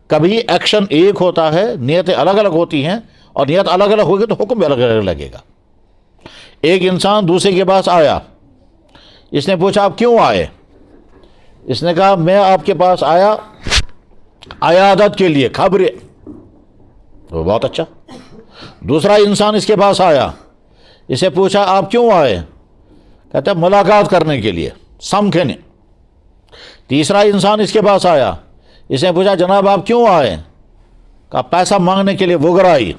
کبھی ایکشن ایک ہوتا ہے، نیتیں الگ الگ ہوتی ہیں، اور نیت الگ الگ ہوگی تو حکم بھی الگ الگ لگے گا۔ ایک انسان دوسرے کے پاس آیا، اس نے پوچھا آپ کیوں آئے؟ اس نے کہا میں آپ کے پاس آیا عیادت کے لیے، خبر۔ تو بہت اچھا۔ دوسرا انسان اس کے پاس آیا، اسے پوچھا آپ کیوں آئے؟ کہتا ہے ملاقات کرنے کے لیے، سمکھنے۔ تیسرا انسان اس کے پاس آیا، اس نے پوچھا جناب آپ کیوں آئے؟ کہا پیسہ مانگنے کے لیے، وگرائی۔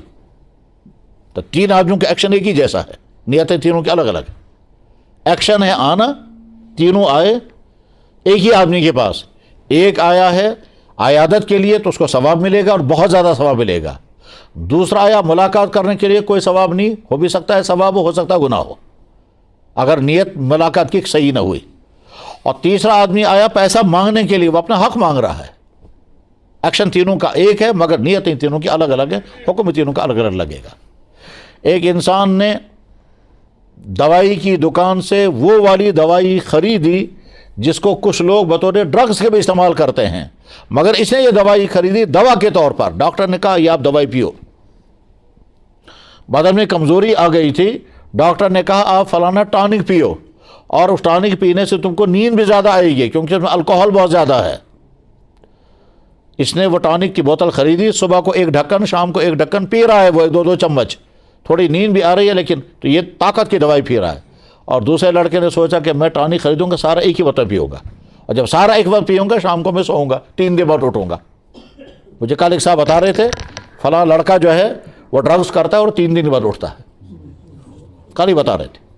تو تین آدمیوں کا ایکشن ایک ہی جیسا ہے، نیتیں تینوں کی الگ الگ۔ ایکشن ہے آنا، تینوں آئے ایک ہی آدمی کے پاس۔ ایک آیا ہے عیادت کے لیے تو اس کو ثواب ملے گا اور بہت زیادہ ثواب ملے گا۔ دوسرا آیا ملاقات کرنے کے لیے، کوئی ثواب نہیں، ہو بھی سکتا ہے ثواب ہو سکتا ہے گناہ ہو اگر نیت ملاقات کی صحیح نہ ہوئی۔ اور تیسرا آدمی آیا پیسہ مانگنے کے لیے، وہ اپنا حق مانگ رہا ہے۔ ایکشن تینوں کا ایک ہے مگر نیتیں تینوں کی الگ الگ ہیں، حکم تینوں کا الگ الگ لگے گا۔ ایک انسان نے دوائی کی دکان سے وہ والی دوائی خریدی جس کو کچھ لوگ بطور ڈرگز کے بھی استعمال کرتے ہیں، مگر اس نے یہ دوائی خریدی دوا کے طور پر۔ ڈاکٹر نے کہا یہ آپ دوائی پیو، بدن میں کمزوری آ گئی تھی، ڈاکٹر نے کہا آپ فلانا ٹانک پیو، اور اس ٹانک پینے سے تم کو نیند بھی زیادہ آئے گی کیونکہ اس میں الکوہل بہت زیادہ ہے۔ اس نے وہ ٹانک کی بوتل خریدی، صبح کو ایک ڈھکن، شام کو ایک ڈھکن پی رہا ہے، وہ ایک دو دو چمچ، تھوڑی نیند بھی آ رہی ہے لیکن تو یہ طاقت کی دوائی پی رہا ہے۔ اور دوسرے لڑکے نے سوچا کہ میں ٹانک خریدوں گا، سارا ایک ہی بوتل پیوں گا، اور جب سارا ایک بار پیوں گا شام کو میں سوؤں گا، 3 دن بعد اٹھوں گا۔ مجھے کل ایک صاحب بتا رہے تھے فلاں لڑکا جو ہے وہ ڈرگز کرتا ہے اور 3 دن بعد اٹھتا ہے، کل ہی بتا رہے تھے۔